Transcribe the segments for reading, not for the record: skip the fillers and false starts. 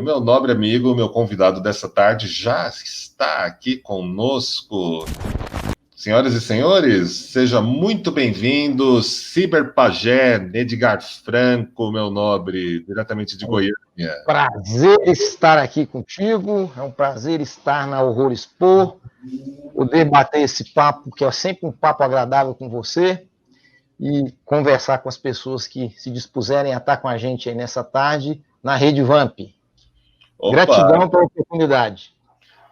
o meu nobre amigo, meu convidado dessa tarde, já está aqui conosco. Senhoras e senhores, seja muito bem-vindo, Ciberpajé, Edgar Franco, meu nobre, diretamente de Goiânia. Prazer estar aqui contigo, é um prazer estar na Horror Expo, poder bater esse papo, que é sempre um papo agradável com você, e conversar com as pessoas que se dispuserem a estar com a gente aí nessa tarde, na Rede Vamp. Opa! Gratidão pela oportunidade.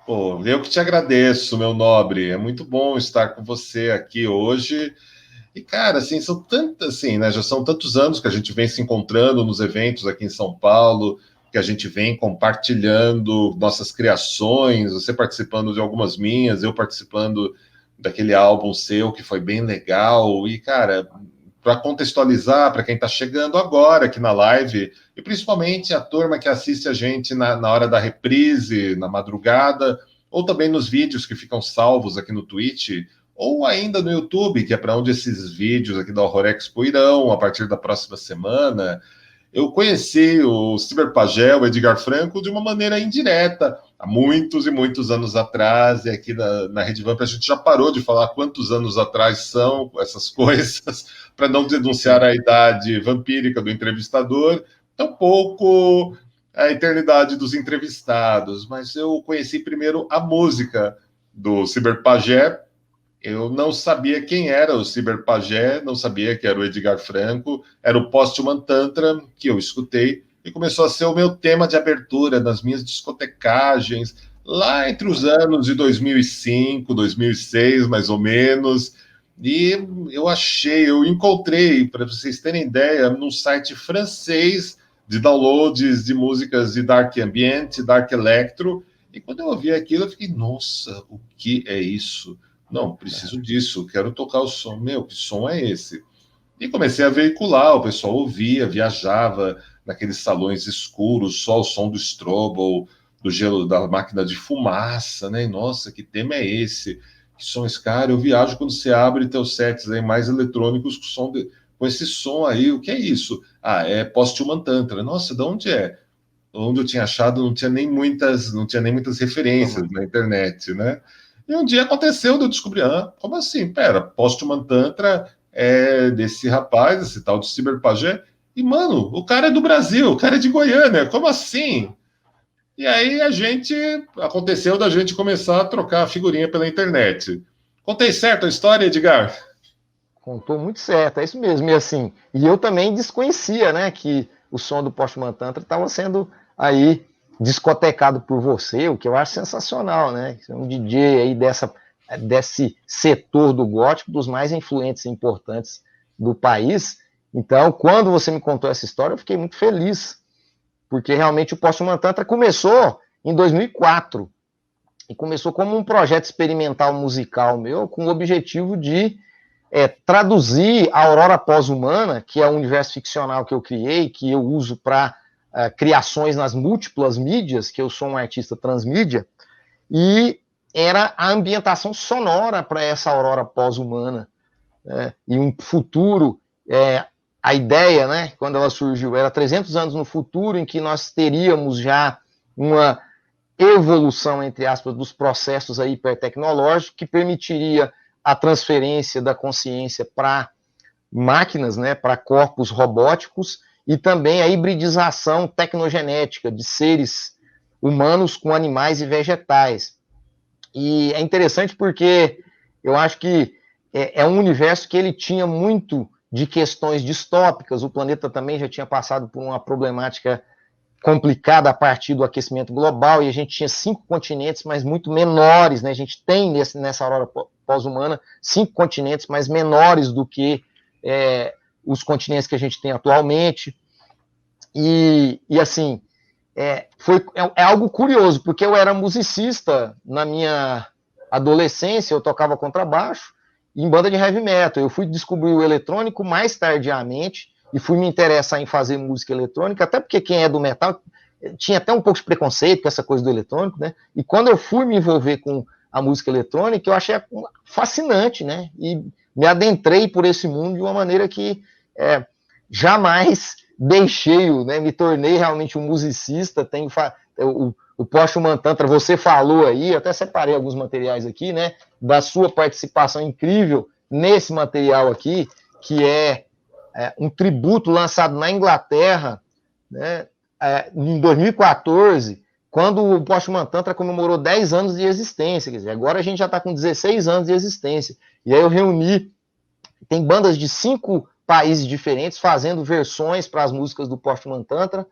Pô, eu que te agradeço, meu nobre, é muito bom estar com você aqui hoje. E, cara, assim, são tantas, assim, né? Já são tantos anos que a gente vem se encontrando nos eventos aqui em São Paulo, que a gente vem compartilhando nossas criações, você participando de algumas minhas, eu participando daquele álbum seu que foi bem legal. E, cara, para contextualizar, para quem está chegando agora aqui na live, e principalmente a turma que assiste a gente na hora da reprise, na madrugada, ou também nos vídeos que ficam salvos aqui no Twitch, ou ainda no YouTube, que é para onde esses vídeos aqui da Horror Expo irão a partir da próxima semana. Eu conheci o Ciberpajé, o Edgar Franco, de uma maneira indireta, há muitos e muitos anos atrás, e aqui na Rede Vamp a gente já parou de falar quantos anos atrás são essas coisas, para não denunciar a idade vampírica do entrevistador, tampouco a eternidade dos entrevistados, mas eu conheci primeiro a música do Ciberpajé. Eu não sabia quem era o Ciberpajé, não sabia que era o Edgar Franco, era o Postman Tantra que eu escutei e começou a ser o meu tema de abertura nas minhas discotecagens, lá entre os anos de 2005, 2006, mais ou menos. E eu encontrei, para vocês terem ideia, num site francês de downloads de músicas de Dark Ambient, Dark Electro, e quando eu ouvi aquilo, eu fiquei, nossa, o que é isso? Não, preciso disso, quero tocar o som. Meu, que som é esse? E comecei a veicular, o pessoal ouvia, viajava naqueles salões escuros, só o som do strobo, do gelo da máquina de fumaça, né? Nossa, que tema é esse? Que som é esse cara? Eu viajo quando você abre teus sets aí mais eletrônicos com esse som aí. O que é isso? Ah, é Posthuman Tantra. Nossa, de onde é? Onde eu tinha achado não tinha nem muitas referências na internet, né? E um dia aconteceu de eu descobrir, como assim? Pera, Postman Tantra é desse rapaz, esse tal de Ciberpajé, e, mano, o cara é do Brasil, o cara é de Goiânia, como assim? E aí aconteceu da gente começar a trocar figurinha pela internet. Contei certo a história, Edgar? Contou muito certo, é isso mesmo. E assim, e eu também desconhecia, né, que o som do Postman Tantra estava sendo aí discotecado por você, o que eu acho sensacional, né? Um DJ aí desse setor do gótico, dos mais influentes e importantes do país. Então, quando você me contou essa história, eu fiquei muito feliz, porque realmente o Postman Tantra começou em 2004 e começou como um projeto experimental musical meu, com o objetivo de traduzir a Aurora Pós-Humana, que é o universo ficcional que eu criei, que eu uso para criações nas múltiplas mídias, que eu sou um artista transmídia, e era a ambientação sonora para essa Aurora Pós-Humana. E um futuro, a ideia, né, quando ela surgiu, era 300 anos no futuro, em que nós teríamos já uma evolução, entre aspas, dos processos aí hipertecnológicos, que permitiria a transferência da consciência para máquinas, né, para corpos robóticos, e também a hibridização tecnogenética de seres humanos com animais e vegetais. E é interessante porque eu acho que é um universo que ele tinha muito de questões distópicas, o planeta também já tinha passado por uma problemática complicada a partir do aquecimento global, e a gente tinha 5 continentes, mas muito menores, né? A gente tem nessa aurora pós-humana 5 continentes, mas menores do que os continentes que a gente tem atualmente. E assim, é algo curioso, porque eu era musicista na minha adolescência, eu tocava contrabaixo em banda de heavy metal. Eu fui descobrir o eletrônico mais tardiamente, e fui me interessar em fazer música eletrônica, até porque quem é do metal tinha até um pouco de preconceito com essa coisa do eletrônico, né? E quando eu fui me envolver com a música eletrônica, eu achei fascinante, né? E me adentrei por esse mundo de uma maneira que jamais deixei, né, me tornei realmente um musicista, o Postman Tantra, você falou aí, eu até separei alguns materiais aqui, né, da sua participação incrível nesse material aqui, que é um tributo lançado na Inglaterra, né, em 2014, quando o Postman Tantra comemorou 10 anos de existência, quer dizer, agora a gente já está com 16 anos de existência, e aí eu reuni, tem bandas de 5 países diferentes fazendo versões para as músicas do Postman Tantra,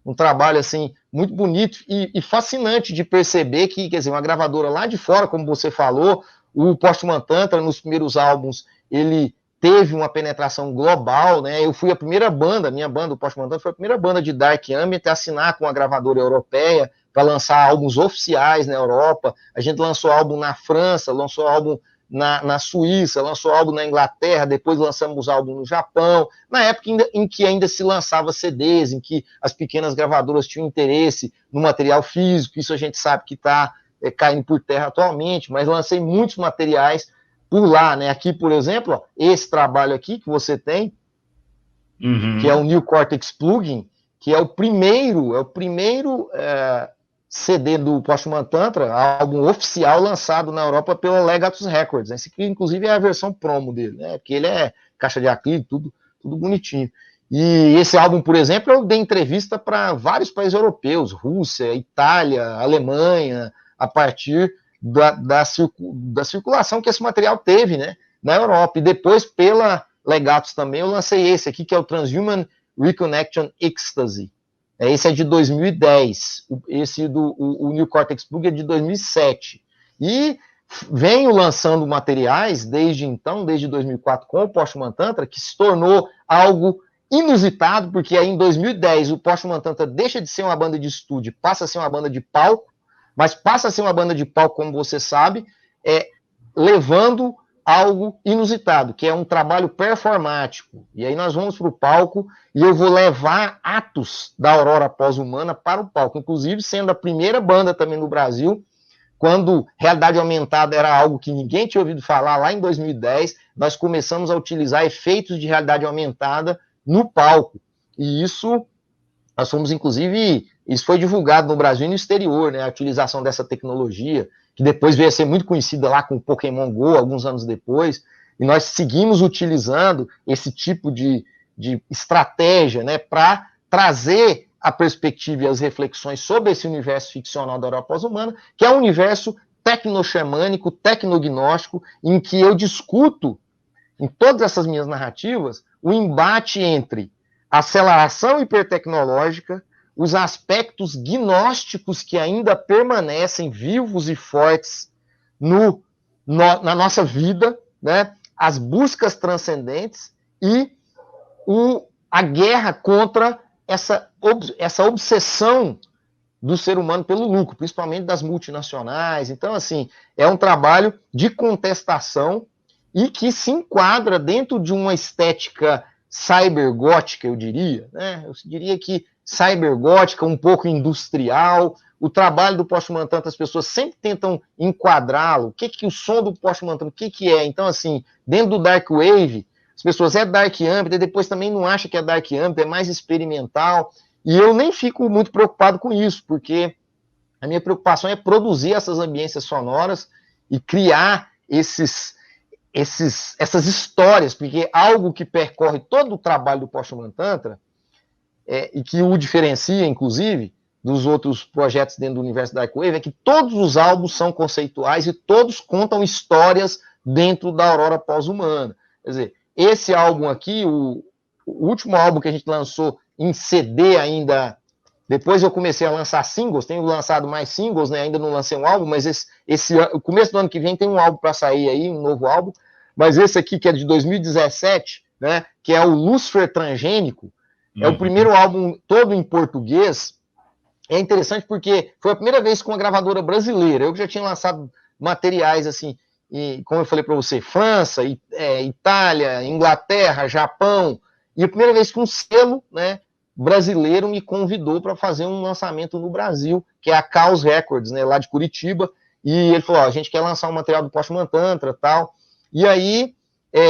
um trabalho assim muito bonito e fascinante de perceber que, quer dizer, uma gravadora lá de fora, como você falou, o Postman Tantra nos primeiros álbuns, ele teve uma penetração global, né? Eu fui a primeira banda, minha banda, o Postman Tantra, foi a primeira banda de Dark Ambient a assinar com uma gravadora europeia para lançar álbuns oficiais na Europa. A gente lançou álbum na França, lançou álbum na Suíça, lançou álbum na Inglaterra, depois lançamos álbum no Japão, na época em que ainda se lançava CDs, em que as pequenas gravadoras tinham interesse no material físico, isso a gente sabe que está caindo por terra atualmente, mas lancei muitos materiais por lá, né? Aqui, por exemplo, ó, esse trabalho aqui que você tem, que é o New Cortex Plugin, que é o primeiro CD do Postman Tantra, álbum oficial lançado na Europa pela Legatus Records. Esse aqui, inclusive, é a versão promo dele, né? Porque ele é caixa de acrílico, tudo bonitinho. E esse álbum, por exemplo, eu dei entrevista para vários países europeus, Rússia, Itália, Alemanha, a partir da circulação que esse material teve, né, na Europa. E depois, pela Legatus também, eu lancei esse aqui, que é o Transhuman Reconnection Ecstasy. Esse é de 2010, o New Cortex Plug é de 2007. E venho lançando materiais desde então, desde 2004, com o Postman Tantra, que se tornou algo inusitado, porque aí em 2010 o Postman Tantra deixa de ser uma banda de estúdio, passa a ser uma banda de palco, mas passa a ser uma banda de palco, como você sabe, levando algo inusitado, que é um trabalho performático. E aí nós vamos para o palco e eu vou levar atos da Aurora Pós-Humana para o palco, inclusive sendo a primeira banda também no Brasil, quando realidade aumentada era algo que ninguém tinha ouvido falar, lá em 2010, nós começamos a utilizar efeitos de realidade aumentada no palco. E isso, nós fomos, inclusive, isso foi divulgado no Brasil e no exterior, né, a utilização dessa tecnologia, que depois veio a ser muito conhecida lá com o Pokémon GO, alguns anos depois, e nós seguimos utilizando esse tipo de estratégia, né, para trazer a perspectiva e as reflexões sobre esse universo ficcional da Aurora Pós-Humana, que é um universo tecnoxamânico, tecnognóstico, em que eu discuto, em todas essas minhas narrativas, o embate entre a aceleração hipertecnológica, os aspectos gnósticos que ainda permanecem vivos e fortes na nossa vida, né? As buscas transcendentes e a guerra contra essa obsessão do ser humano pelo lucro, principalmente das multinacionais. Então, assim, é um trabalho de contestação e que se enquadra dentro de uma estética cybergótica, eu diria, né? Eu diria que cybergótica, um pouco industrial. O trabalho do Postman Tantra, as pessoas sempre tentam enquadrá-lo. O que o som do Postman Tantra, o que é? Então, assim, dentro do Dark Wave, as pessoas Dark Ambient, e depois também não acham que é Dark Ambient, é mais experimental. E eu nem fico muito preocupado com isso, porque a minha preocupação é produzir essas ambiências sonoras e criar essas histórias, porque algo que percorre todo o trabalho do Postman Tantra, e que o diferencia, inclusive, dos outros projetos dentro do universo Dark Wave, é que todos os álbuns são conceituais e todos contam histórias dentro da Aurora Pós-Humana. Quer dizer, esse álbum aqui, o último álbum que a gente lançou em CD ainda, depois eu comecei a lançar singles, tenho lançado mais singles, né? Ainda não lancei um álbum, mas o começo do ano que vem tem um álbum para sair aí, um novo álbum, mas esse aqui, que é de 2017, né? Que é o Lúcifer Transgênico, é o primeiro álbum todo em português. É interessante porque foi a primeira vez com uma gravadora brasileira. Eu já tinha lançado materiais assim, como eu falei para você, França, Itália, Inglaterra, Japão, e a primeira vez que um selo, né, brasileiro me convidou para fazer um lançamento no Brasil, que é a Chaos Records, né, lá de Curitiba, e ele falou, a gente quer lançar um material do Postman Tantra, tal, e aí,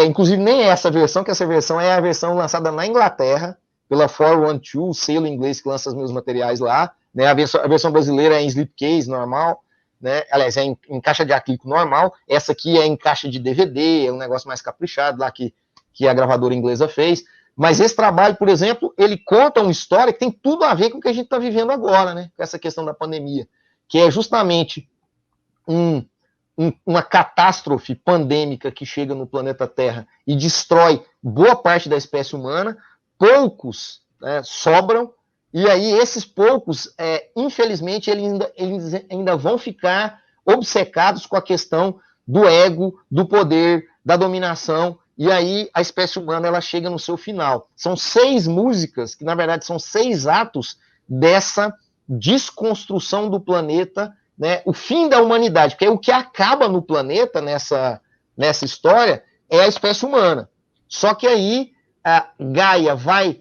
inclusive nem essa versão, que essa versão é a versão lançada na Inglaterra, pela 412, selo inglês que lança os meus materiais lá, né? A versão brasileira é em slipcase normal, né? Aliás, é em caixa de acrílico normal. Essa aqui é em caixa de DVD, é um negócio mais caprichado lá que a gravadora inglesa fez. Mas esse trabalho, por exemplo, ele conta uma história que tem tudo a ver com o que a gente está vivendo agora, né? Com essa questão da pandemia, que é justamente uma catástrofe pandêmica que chega no planeta Terra e destrói boa parte da espécie humana. Poucos sobram, e aí esses poucos, infelizmente, eles ainda vão ficar obcecados com a questão do ego, do poder, da dominação, e aí a espécie humana ela chega no seu final. São 6 músicas, que na verdade são 6 atos dessa desconstrução do planeta, né, o fim da humanidade, porque o que acaba no planeta nessa história é a espécie humana. Só que aí a Gaia vai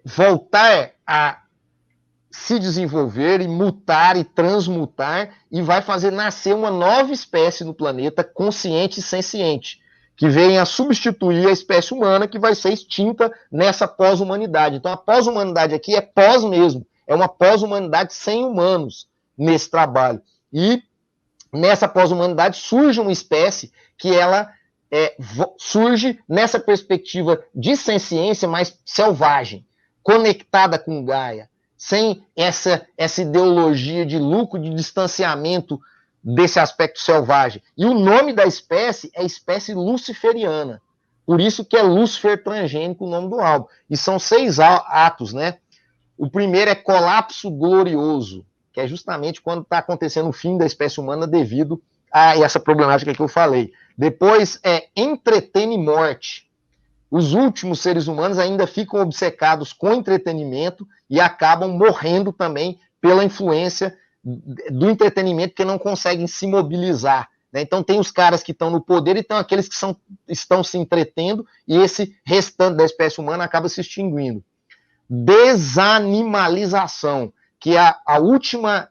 voltar a se desenvolver e mutar e transmutar e vai fazer nascer uma nova espécie no planeta, consciente e senciente, que vem a substituir a espécie humana que vai ser extinta nessa pós-humanidade. Então a pós-humanidade aqui é pós mesmo, é uma pós-humanidade sem humanos nesse trabalho. E nessa pós-humanidade surge uma espécie que ela surge nessa perspectiva de senciência mais selvagem, conectada com Gaia, sem essa ideologia de lucro, de distanciamento desse aspecto selvagem. E o nome da espécie é espécie luciferiana. Por isso que é Lúcifer Transgênico o nome do álbum. E são 6 atos, né? O primeiro é Colapso Glorioso, que é justamente quando está acontecendo o fim da espécie humana devido a essa problemática que eu falei. Depois é Entretene Morte. Os últimos seres humanos ainda ficam obcecados com entretenimento e acabam morrendo também pela influência do entretenimento, que não conseguem se mobilizar, né? Então tem os caras que estão no poder e tem aqueles que estão se entretendo, e esse restante da espécie humana acaba se extinguindo. Desanimalização, que é a última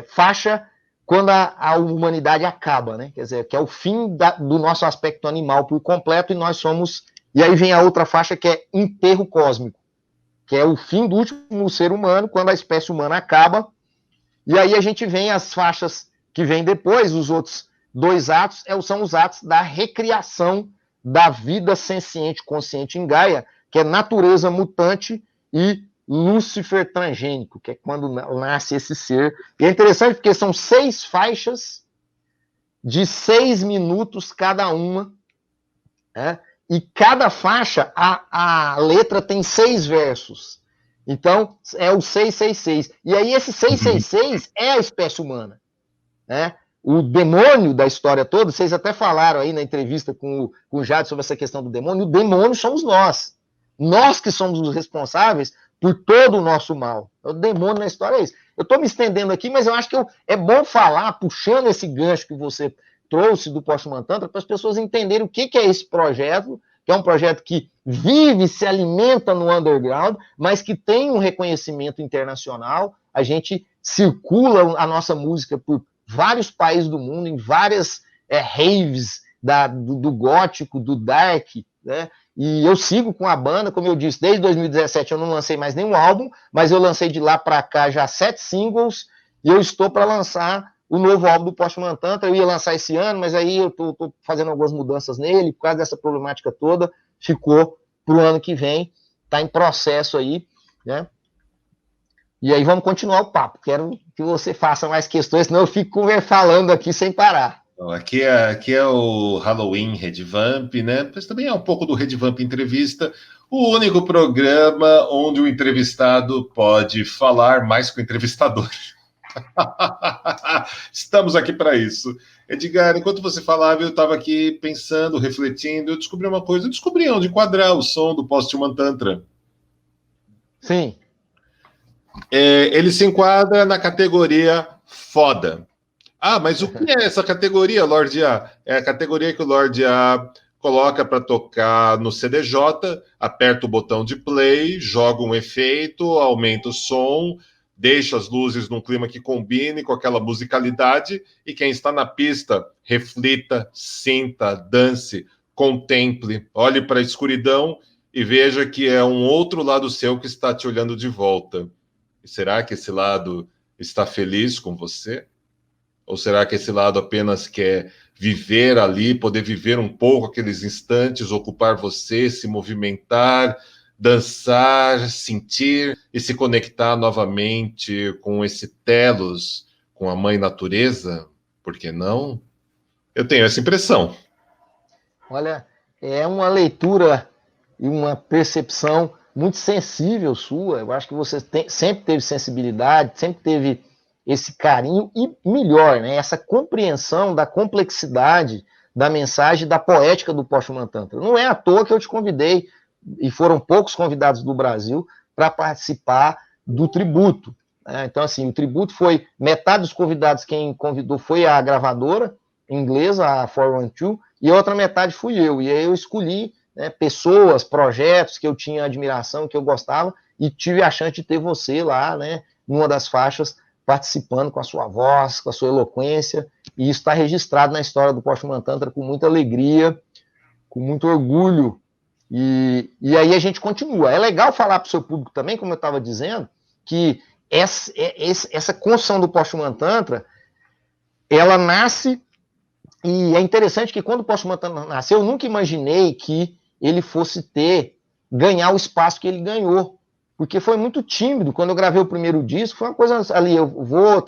faixa quando a humanidade acaba, né? Quer dizer, que é o fim do nosso aspecto animal por completo, e nós somos... E aí vem a outra faixa, que é Enterro Cósmico, que é o fim do último ser humano, quando a espécie humana acaba. E aí a gente vem as faixas que vêm depois, os outros 2 atos, são os atos da recriação da vida senciente, consciente em Gaia, que é natureza mutante e Lúcifer transgênico, que é quando nasce esse ser. E é interessante porque são 6 faixas de 6 minutos cada uma, né? E cada faixa, a letra tem 6 versos. Então, é o 666. E aí esse 666 é a espécie humana, né? O demônio da história toda, vocês até falaram aí na entrevista com o Jade sobre essa questão do demônio, o demônio somos nós. Nós que somos os responsáveis por todo o nosso mal. O demônio na história é isso. Eu estou me estendendo aqui, mas eu acho que é bom falar, puxando esse gancho que você trouxe do Postman Tantra, para as pessoas entenderem o que é esse projeto, que é um projeto que vive, se alimenta no underground, mas que tem um reconhecimento internacional. A gente circula a nossa música por vários países do mundo, em várias raves do gótico, do dark, né? E eu sigo com a banda, como eu disse, desde 2017 eu não lancei mais nenhum álbum, mas eu lancei de lá para cá já 7 singles, e eu estou para lançar o novo álbum do Postman Tantra. Eu ia lançar esse ano, mas aí eu estou fazendo algumas mudanças nele, por causa dessa problemática toda, ficou para o ano que vem, está em processo aí, né? E aí vamos continuar o papo, quero que você faça mais questões, senão eu fico falando aqui sem parar. Aqui é o Halloween Redvamp, né? Mas também é um pouco do Redvamp Entrevista, o único programa onde o entrevistado pode falar mais que o entrevistador. Estamos aqui para isso. Edgar, enquanto você falava, eu estava aqui pensando, refletindo, eu descobri uma coisa, eu descobri onde enquadrar o som do Postman Tantra. Sim. Ele se enquadra na categoria foda. Ah, mas o que é essa categoria, Lorde A? É a categoria que o Lorde A coloca para tocar no CDJ, aperta o botão de play, joga um efeito, aumenta o som, deixa as luzes num clima que combine com aquela musicalidade, e quem está na pista, reflita, sinta, dance, contemple, olhe para a escuridão e veja que é um outro lado seu que está te olhando de volta. E será que esse lado está feliz com você? Ou será que esse lado apenas quer viver ali, poder viver um pouco aqueles instantes, ocupar você, se movimentar, dançar, sentir e se conectar novamente com esse telos, com a mãe natureza? Por que não? Eu tenho essa impressão. Olha, é uma leitura e uma percepção muito sensível sua. Eu acho que você sempre teve sensibilidade, sempre teve esse carinho e melhor, né, essa compreensão da complexidade da mensagem, da poética do Postman Tantra. Não é à toa que eu te convidei, e foram poucos convidados do Brasil, para participar do tributo. Né? Então, assim, o tributo foi, metade dos convidados, quem convidou foi a gravadora inglesa, a 412, e a outra metade fui eu. E aí eu escolhi, né, pessoas, projetos que eu tinha admiração, que eu gostava, e tive a chance de ter você lá, né, numa das faixas, participando com a sua voz, com a sua eloquência, e isso está registrado na história do Postman Tantra com muita alegria, com muito orgulho, e aí a gente continua. É legal falar para o seu público também, como eu estava dizendo, que essa construção do Postman Tantra, ela nasce, e é interessante que quando o Postman Tantra nasceu, eu nunca imaginei que ele fosse ganhar o espaço que ele ganhou, porque foi muito tímido. Quando eu gravei o primeiro disco, foi uma coisa ali, eu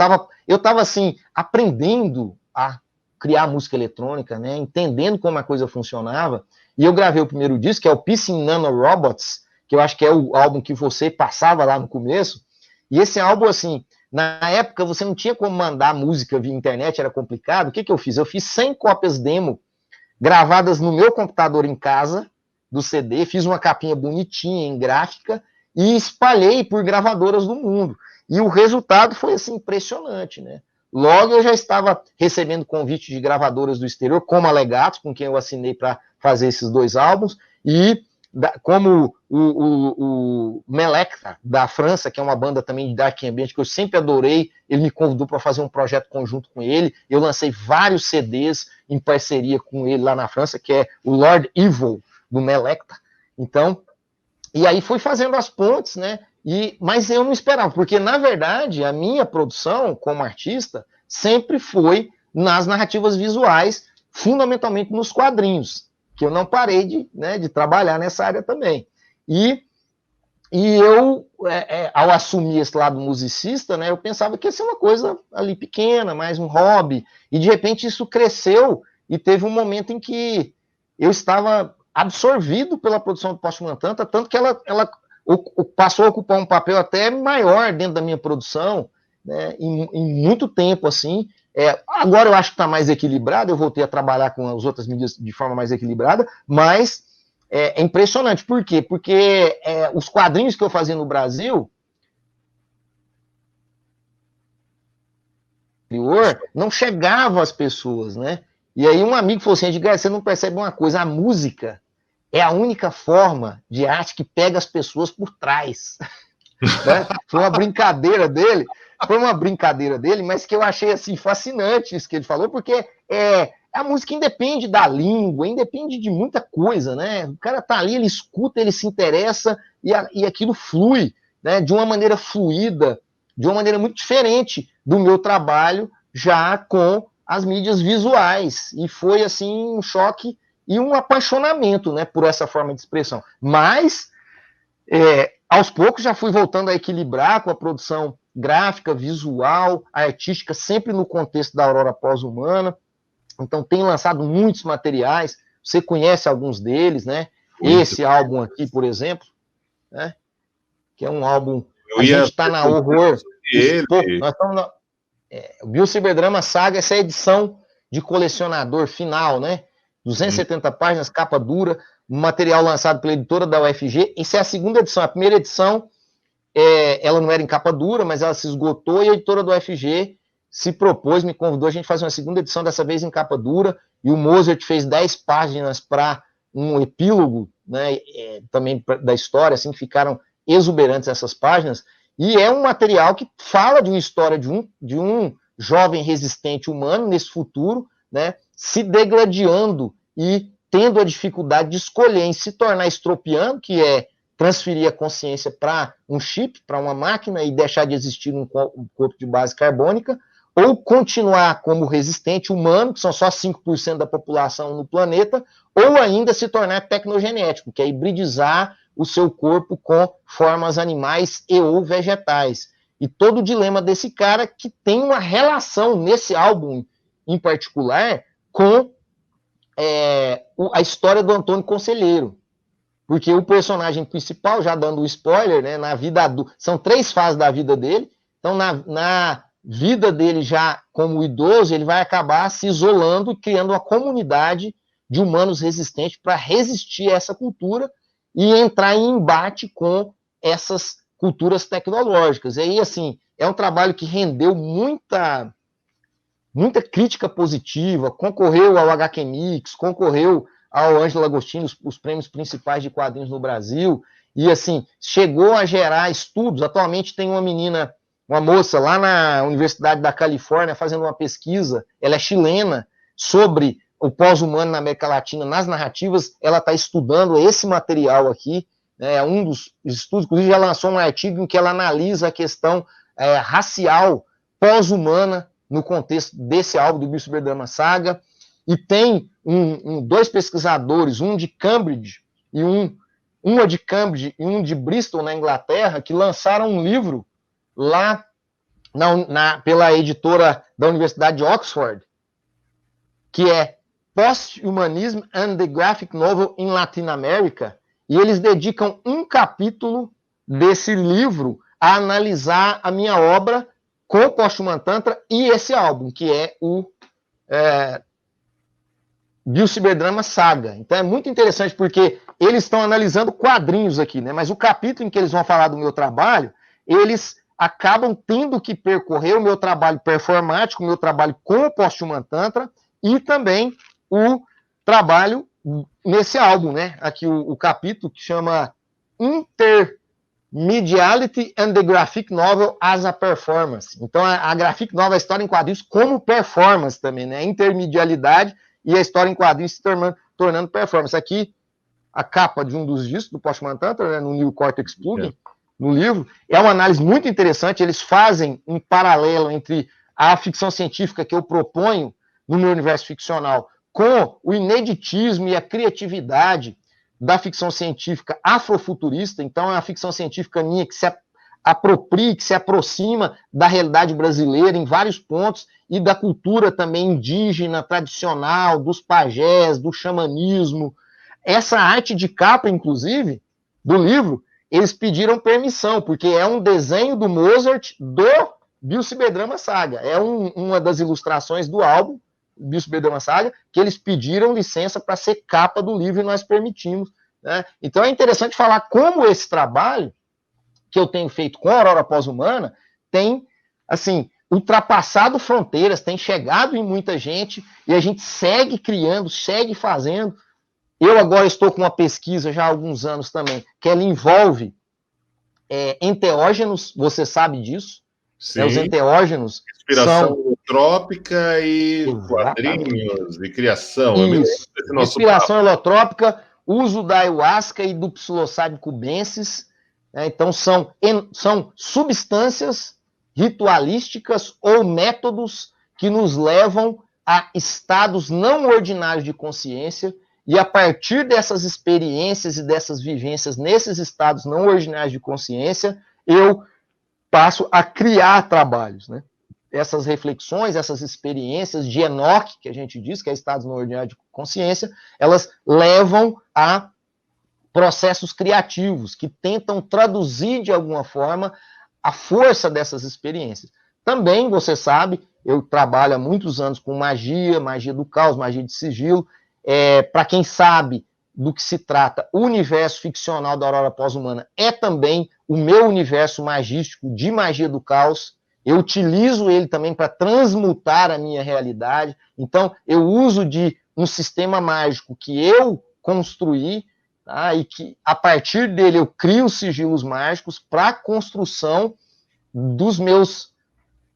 tava assim, aprendendo a criar música eletrônica, né, entendendo como a coisa funcionava, e eu gravei o primeiro disco, que é o Peace in Nanorobots, que eu acho que é o álbum que você passava lá no começo, e esse álbum, assim, na época você não tinha como mandar música via internet, era complicado. O que eu fiz? Eu fiz 100 cópias demo, gravadas no meu computador em casa, do CD, fiz uma capinha bonitinha, em gráfica, e espalhei por gravadoras do mundo. E o resultado foi, assim, impressionante, né? Logo eu já estava recebendo convite de gravadoras do exterior, como a Legato, com quem eu assinei para fazer esses 2 álbuns, e como o Melecta, da França, que é uma banda também de Dark Ambient, que eu sempre adorei, ele me convidou para fazer um projeto conjunto com ele, eu lancei vários CDs em parceria com ele lá na França, que é o Lord Evil, do Melecta. Então, e aí fui fazendo as pontes, né? Mas eu não esperava, porque na verdade a minha produção como artista sempre foi nas narrativas visuais, fundamentalmente nos quadrinhos, que eu não parei de trabalhar nessa área também. E eu, ao assumir esse lado musicista, né, eu pensava que ia ser uma coisa ali pequena, mais um hobby, e de repente isso cresceu, e teve um momento em que eu estava absorvido pela produção do Postman Tantra, tanto que ela passou a ocupar um papel até maior dentro da minha produção, né, em muito tempo, assim. Agora eu acho que está mais equilibrado, eu voltei a trabalhar com as outras mídias de forma mais equilibrada, mas é impressionante. Por quê? Porque os quadrinhos que eu fazia no Brasil não chegavam às pessoas, né? E aí um amigo falou assim, Edgar, você não percebe uma coisa, a música é a única forma de arte que pega as pessoas por trás. Né? Foi uma brincadeira dele, mas que eu achei assim fascinante isso que ele falou, porque a música independe da língua, independe de muita coisa, né? O cara tá ali, ele escuta, ele se interessa e aquilo flui, né? De uma maneira fluida, de uma maneira muito diferente do meu trabalho já com as mídias visuais. E foi assim um choque e um apaixonamento, né, por essa forma de expressão. Mas aos poucos já fui voltando a equilibrar com a produção gráfica, visual, artística, sempre no contexto da Aurora Pós-Humana. Então, tenho lançado muitos materiais, você conhece alguns deles, né? Muito. Esse álbum aqui, por exemplo, né? Que é um álbum... A gente está na Horror. Nós estamos na... o Biocyberdrama Saga, essa é a edição de colecionador final, né? 270 páginas, capa dura, material lançado pela editora da UFG. Essa é a segunda edição. A primeira edição, ela não era em capa dura, mas ela se esgotou e a editora da UFG se propôs, me convidou a gente fazer uma segunda edição, dessa vez em capa dura, e o Mozart fez 10 páginas para um epílogo, né, também da história, assim, que ficaram exuberantes essas páginas, e é um material que fala de uma história de um jovem resistente humano nesse futuro, né, se degladiando e tendo a dificuldade de escolher em se tornar estropiano, que é transferir a consciência para um chip, para uma máquina e deixar de existir um corpo de base carbônica, ou continuar como resistente humano, que são só 5% da população no planeta, ou ainda se tornar tecnogenético, que é hibridizar o seu corpo com formas animais e ou vegetais. E todo o dilema desse cara que tem uma relação nesse álbum em particular com a história do Antônio Conselheiro. Porque o personagem principal, já dando o spoiler, né, na vida adulta, são 3 fases da vida dele. Então, na vida dele já como idoso, ele vai acabar se isolando e criando uma comunidade de humanos resistentes para resistir a essa cultura e entrar em embate com essas culturas tecnológicas. E aí, assim, é um trabalho que rendeu muita crítica positiva, concorreu ao HQ Mix, concorreu ao Ângelo Agostinho, os prêmios principais de quadrinhos no Brasil, e assim, chegou a gerar estudos. Atualmente tem uma moça lá na Universidade da Califórnia fazendo uma pesquisa, ela é chilena, sobre o pós-humano na América Latina, nas narrativas. Ela está estudando esse material aqui, né, um dos estudos, inclusive já lançou um artigo em que ela analisa a questão racial pós-humana no contexto desse álbum do Bill Cyberdrama Saga. E tem 2 pesquisadores, um de Cambridge e uma de Cambridge e um de Bristol, na Inglaterra, que lançaram um livro lá pela editora da Universidade de Oxford, que é Post-Humanism and the Graphic Novel in Latin America, e eles dedicam um capítulo desse livro a analisar a minha obra com o Post-Human Tantra e esse álbum, que é o Bill Cyberdrama Saga. Então é muito interessante, porque eles estão analisando quadrinhos aqui, né? Mas o capítulo em que eles vão falar do meu trabalho, eles acabam tendo que percorrer o meu trabalho performático, o meu trabalho com o Post-Human Tantra e também o trabalho nesse álbum, né? Aqui o capítulo que chama Intermediality and the Graphic Novel as a Performance. Então a Graphic Novel é a história em quadrinhos como performance também, né? A intermedialidade e a história em quadrinhos se tornando performance. Aqui, a capa de um dos discos do Post-Human Tantra, né, no New Cortex Plugin, no livro, é uma análise muito interessante. Eles fazem um paralelo entre a ficção científica que eu proponho no meu universo ficcional com o ineditismo e a criatividade da ficção científica afrofuturista. Então, é uma ficção científica minha que se apropria, que se aproxima da realidade brasileira em vários pontos, e da cultura também indígena, tradicional, dos pajés, do xamanismo. Essa arte de capa, inclusive, do livro, eles pediram permissão, porque é um desenho do Mozart do Bill Cyberdrama Saga. É uma das ilustrações do álbum, Bill Cyberdrama Saga, que eles pediram licença para ser capa do livro e nós permitimos, né? Então é interessante falar como esse trabalho que eu tenho feito com a Aurora Pós-Humana tem, assim, ultrapassado fronteiras, tem chegado em muita gente, e a gente segue criando, segue fazendo. Eu agora estou com uma pesquisa já há alguns anos também, que ela envolve enteógenos, você sabe disso. Sim. Os enteógenos inspiração são... holotrópica e quadrinhos e criação. Isso. Inspiração holotrópica, uso da ayahuasca e do psilocybe cubensis, né? Então são substâncias ritualísticas ou métodos que nos levam a estados não ordinários de consciência, e a partir dessas experiências e dessas vivências nesses estados não ordinários de consciência, eu passo a criar trabalhos, né? Essas reflexões, essas experiências de Enoch, que a gente diz que é estados não ordinários de consciência, elas levam a processos criativos que tentam traduzir de alguma forma a força dessas experiências. Também, você sabe, eu trabalho há muitos anos com magia do caos, magia de sigilo. Para quem sabe do que se trata, o universo ficcional da Aurora Pós-Humana é também o meu universo magístico de magia do caos. Eu utilizo ele também para transmutar a minha realidade. Então, eu uso de um sistema mágico que eu construí, tá? E que, a partir dele, eu crio sigilos mágicos para a construção dos meus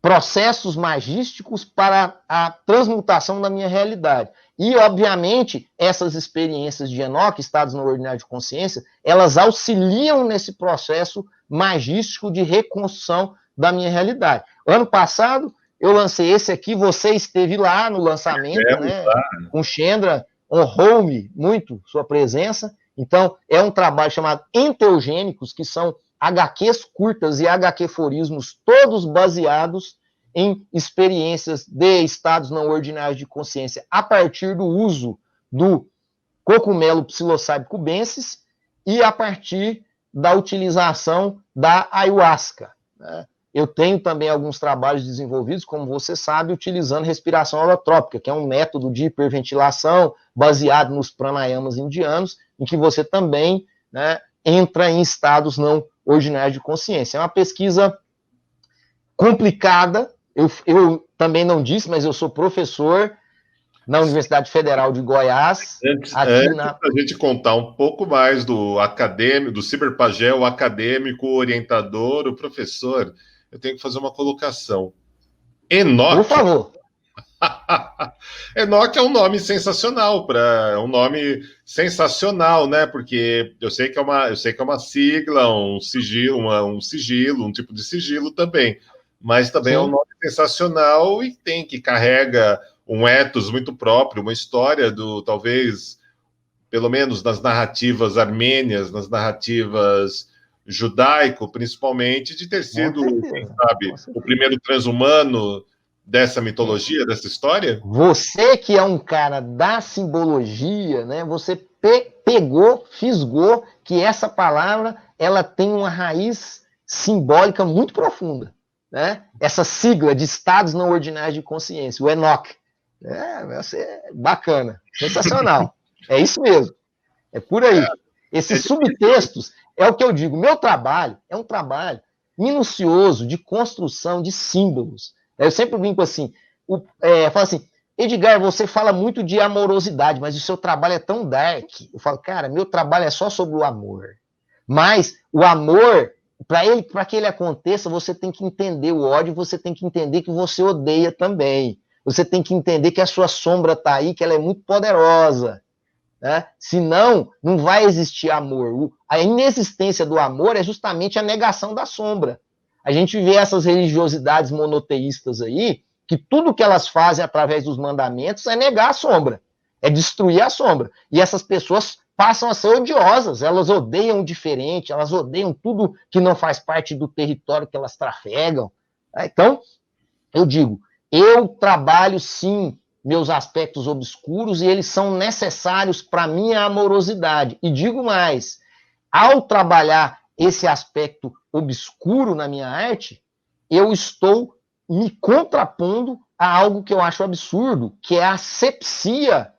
processos magísticos para a transmutação da minha realidade. E, obviamente, essas experiências de Enoch, estados no ordinário de consciência, elas auxiliam nesse processo magístico de reconstrução da minha realidade. Ano passado, eu lancei esse aqui, você esteve lá no lançamento, né? Com Chendra, honrou-me muito sua presença. Então, é um trabalho chamado Enteogênicos, que são HQs curtas e HQ-forismos, todos baseados em experiências de estados não ordinários de consciência a partir do uso do cogumelo Psilocybe cubensis e a partir da utilização da ayahuasca, né? Eu tenho também alguns trabalhos desenvolvidos, como você sabe, utilizando respiração holotrópica, que é um método de hiperventilação baseado nos pranayamas indianos, em que você também, né, entra em estados não ordinários de consciência. É uma pesquisa complicada. Eu também não disse, mas eu sou professor na Universidade Federal de Goiás. Antes da gente contar um pouco mais do acadêmico, do ciberpajé, o acadêmico, o orientador, o professor, eu tenho que fazer uma colocação. Enoch. Por favor. Enoch é um nome sensacional, é um nome sensacional, né? Porque eu sei que é uma sigla, um sigilo, um tipo de sigilo também. Mas também Sim. É um nome sensacional e carrega um ethos muito próprio, uma história talvez, pelo menos nas narrativas armênias, nas narrativas judaico, principalmente, de ter sido, quem sabe, o primeiro transhumano dessa mitologia, dessa história? Você que é um cara da simbologia, né? Você pegou, fisgou que essa palavra ela tem uma raiz simbólica muito profunda, né? Essa sigla de estados não ordinários de consciência, o Enoch. Bacana, sensacional. É isso mesmo. É por aí. Esses subtextos, é o que eu digo, meu trabalho é um trabalho minucioso de construção de símbolos. Eu sempre brinco assim, falo assim, Edgar, você fala muito de amorosidade, mas o seu trabalho é tão dark. Eu falo, cara, meu trabalho é só sobre o amor. Mas o amor, para que ele aconteça, você tem que entender o ódio, você tem que entender que você odeia também. Você tem que entender que a sua sombra está aí, que ela é muito poderosa. Né? Senão, não vai existir amor. A inexistência do amor é justamente a negação da sombra. A gente vê essas religiosidades monoteístas aí, que tudo que elas fazem através dos mandamentos é negar a sombra, é destruir a sombra. E essas pessoas passam a ser odiosas, elas odeiam o diferente, elas odeiam tudo que não faz parte do território que elas trafegam. Então, eu digo, eu trabalho sim meus aspectos obscuros e eles são necessários para minha amorosidade. E digo mais, ao trabalhar esse aspecto obscuro na minha arte, eu estou me contrapondo a algo que eu acho absurdo, que é a asepsia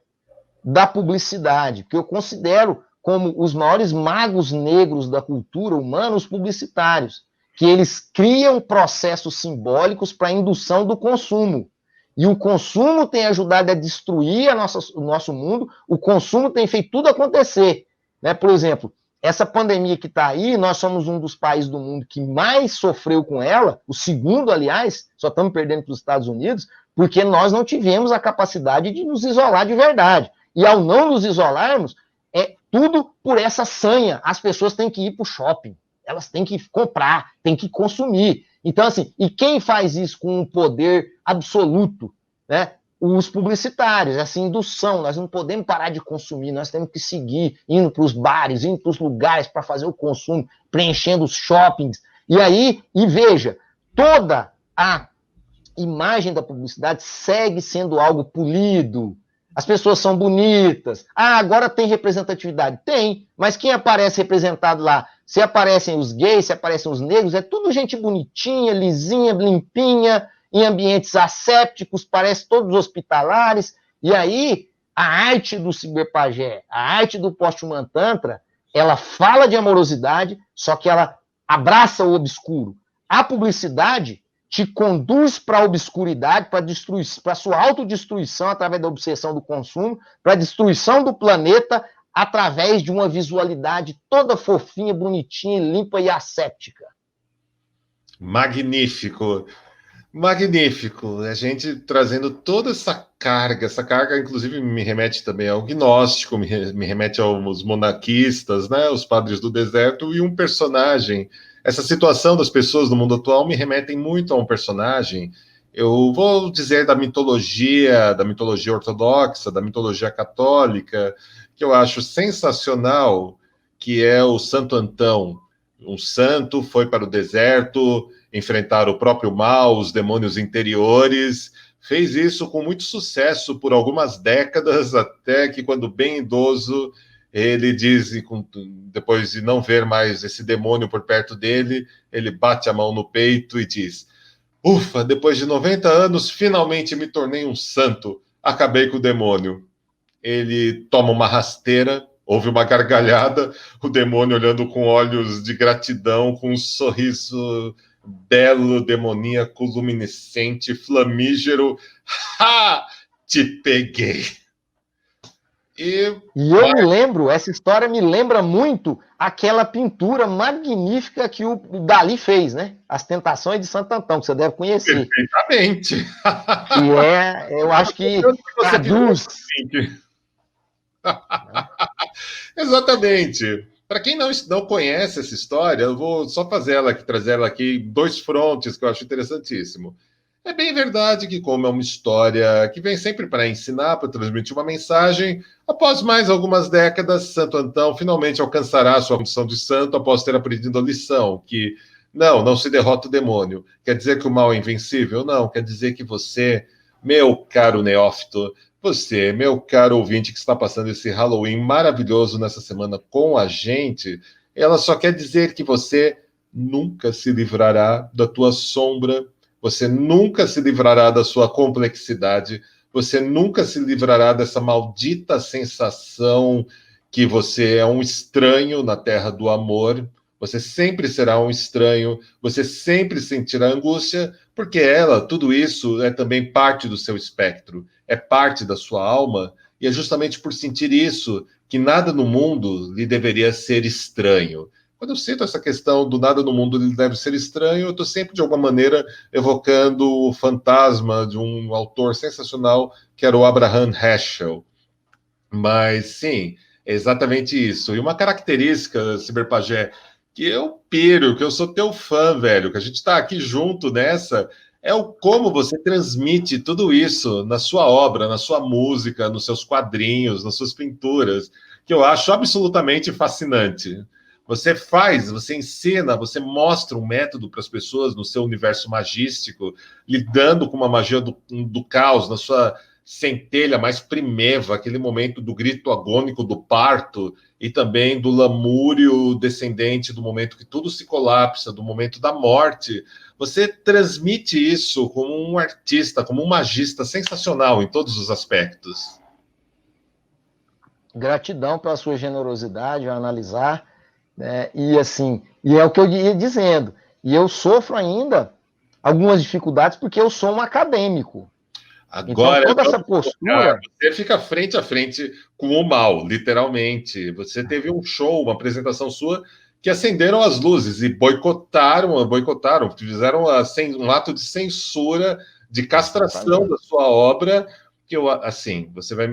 da publicidade, que eu considero como os maiores magos negros da cultura humana, os publicitários, que eles criam processos simbólicos para a indução do consumo. E o consumo tem ajudado a destruir o nosso mundo, o consumo tem feito tudo acontecer. Né? Por exemplo, essa pandemia que está aí, nós somos um dos países do mundo que mais sofreu com ela, o segundo, aliás, só estamos perdendo para os Estados Unidos, porque nós não tivemos a capacidade de nos isolar de verdade. E ao não nos isolarmos, é tudo por essa sanha. As pessoas têm que ir para o shopping, elas têm que comprar, têm que consumir. Então, assim, e quem faz isso com um poder absoluto, né? Os publicitários, essa indução, nós não podemos parar de consumir, nós temos que seguir indo para os bares, indo para os lugares para fazer o consumo, preenchendo os shoppings. E aí, e veja, toda a imagem da publicidade segue sendo algo polido. As pessoas são bonitas. Ah, agora tem representatividade. Tem, mas quem aparece representado lá? Se aparecem os gays, se aparecem os negros, é tudo gente bonitinha, lisinha, limpinha, em ambientes assépticos, parece todos hospitalares. E aí, a arte do ciberpajé, a arte do Posthuman Tantra, ela fala de amorosidade, só que ela abraça o obscuro. A publicidade te conduz para a obscuridade, para a sua autodestruição através da obsessão do consumo, para a destruição do planeta através de uma visualidade toda fofinha, bonitinha, limpa e asséptica. Magnífico. Magnífico, a gente trazendo toda essa carga inclusive me remete também ao gnóstico, me remete aos monarquistas, né, os padres do deserto, e um personagem, essa situação das pessoas no mundo atual me remetem muito a um personagem, eu vou dizer da mitologia ortodoxa, da mitologia católica, que eu acho sensacional, que é o Santo Antão. Um santo foi para o deserto enfrentar o próprio mal, os demônios interiores. Fez isso com muito sucesso por algumas décadas, até que, quando bem idoso, ele diz, depois de não ver mais esse demônio por perto dele, ele bate a mão no peito e diz: Ufa, depois de 90 anos, finalmente me tornei um santo. Acabei com o demônio. Ele toma uma rasteira, houve uma gargalhada, o demônio olhando com olhos de gratidão, com um sorriso belo, demoníaco, luminescente, flamígero. Ha! Te peguei! E eu me lembro, essa história me lembra muito aquela pintura magnífica que o Dalí fez, né? As Tentações de Santo Antão, que você deve conhecer. Perfeitamente! Que eu acho que traduz. Exatamente. Para quem não conhece essa história, eu vou só trazer ela aqui, dois frontes que eu acho interessantíssimo. É bem verdade que, como é uma história que vem sempre para ensinar, para transmitir uma mensagem, após mais algumas décadas, Santo Antão finalmente alcançará a sua condição de santo após ter aprendido a lição, que não se derrota o demônio. Quer dizer que o mal é invencível? Não, quer dizer que você, meu caro neófito, você, meu caro ouvinte que está passando esse Halloween maravilhoso nessa semana com a gente, ela só quer dizer que você nunca se livrará da tua sombra, você nunca se livrará da sua complexidade, você nunca se livrará dessa maldita sensação que você é um estranho na terra do amor, você sempre será um estranho, você sempre sentirá angústia, porque tudo isso é também parte do seu espectro, é parte da sua alma, e é justamente por sentir isso que nada no mundo lhe deveria ser estranho. Quando eu cito essa questão do nada no mundo lhe deve ser estranho, eu estou sempre, de alguma maneira, evocando o fantasma de um autor sensacional, que era o Abraham Heschel. Mas, sim, é exatamente isso. E uma característica, Ciberpagé, que eu piro, que eu sou teu fã, velho, que a gente está aqui junto nessa, é o como você transmite tudo isso na sua obra, na sua música, nos seus quadrinhos, nas suas pinturas, que eu acho absolutamente fascinante. Você ensina, você mostra um método para as pessoas no seu universo magístico, lidando com uma magia do caos, na sua centelha mais primeva, aquele momento do grito agônico do parto e também do lamúrio descendente, do momento que tudo se colapsa, do momento da morte. Você transmite isso como um artista, como um magista sensacional em todos os aspectos. Gratidão pela sua generosidade ao analisar, né? E assim, e é o que eu ia dizendo. E eu sofro ainda algumas dificuldades porque eu sou um acadêmico. Agora, então, toda essa postura. Você fica frente a frente com o mal, literalmente. Você teve um show, uma apresentação sua, que acenderam as luzes e boicotaram, fizeram um ato de censura, de castração da sua obra, que eu, assim, você vai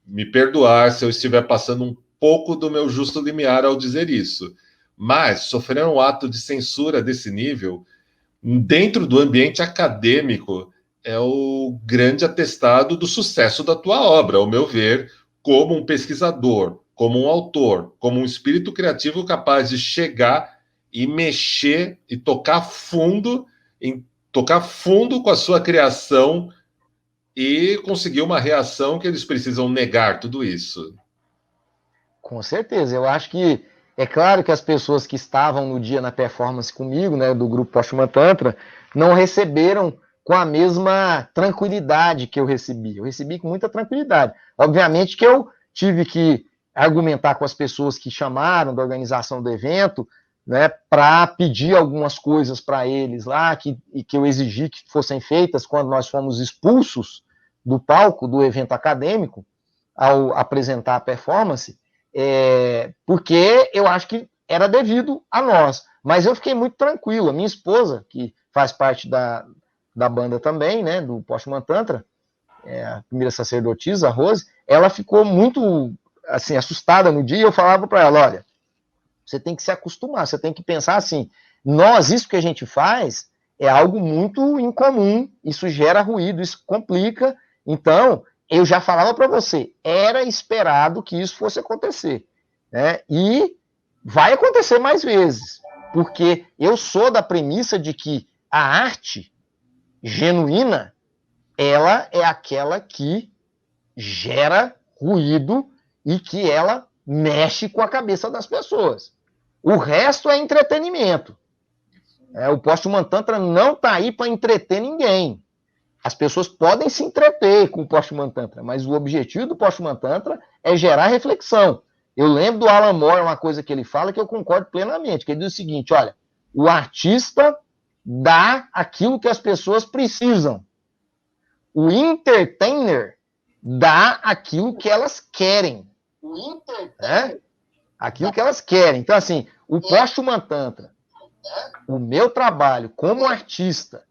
me perdoar se eu estiver passando um pouco do meu justo limiar ao dizer isso. Mas sofrer um ato de censura desse nível, dentro do ambiente acadêmico, é o grande atestado do sucesso da tua obra, ao meu ver, como um pesquisador, como um autor, como um espírito criativo capaz de chegar e mexer e tocar fundo com a sua criação e conseguir uma reação que eles precisam negar tudo isso. Com certeza, eu acho que é claro que as pessoas que estavam no dia na performance comigo, né, do grupo Poshman Tantra, não receberam com a mesma tranquilidade que eu recebi. Eu recebi com muita tranquilidade. Obviamente que eu tive que argumentar com as pessoas que chamaram da organização do evento, né, para pedir algumas coisas para eles lá, que eu exigi que fossem feitas quando nós fomos expulsos do palco do evento acadêmico, ao apresentar a performance, porque eu acho que era devido a nós. Mas eu fiquei muito tranquilo. A minha esposa, que faz parte da da banda também, né, do Postman Tantra, a primeira sacerdotisa, a Rose, ela ficou muito, assim, assustada no dia, e eu falava para ela, olha, você tem que se acostumar, você tem que pensar assim, isso que a gente faz é algo muito incomum, isso gera ruído, isso complica, então, eu já falava para você, era esperado que isso fosse acontecer, né, e vai acontecer mais vezes, porque eu sou da premissa de que a arte genuína, ela é aquela que gera ruído e que ela mexe com a cabeça das pessoas. O resto é entretenimento. O Postman Tantra não está aí para entreter ninguém. As pessoas podem se entreter com o Postman Tantra, mas o objetivo do Postman Tantra é gerar reflexão. Eu lembro do Alan Moore, uma coisa que ele fala que eu concordo plenamente, que ele diz o seguinte, olha, o artista dá aquilo que as pessoas precisam. O entertainer dá aquilo que elas querem. Aquilo que elas querem. Então, assim, o Postman Tantra, o meu trabalho como artista,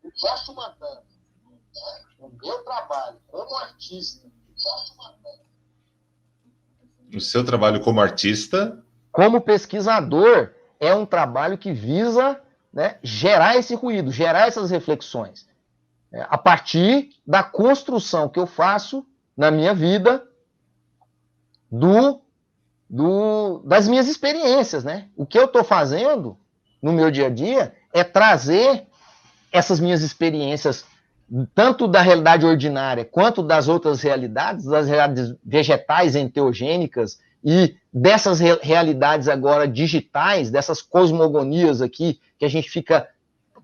O seu trabalho como artista, como pesquisador, é um trabalho que visa, né, gerar esse ruído, gerar essas reflexões. A partir da construção que eu faço na minha vida das minhas experiências, né? O que eu estou fazendo no meu dia a dia é trazer essas minhas experiências, tanto da realidade ordinária quanto das outras realidades, das realidades vegetais enteogênicas e dessas realidades agora digitais, dessas cosmogonias aqui, que a gente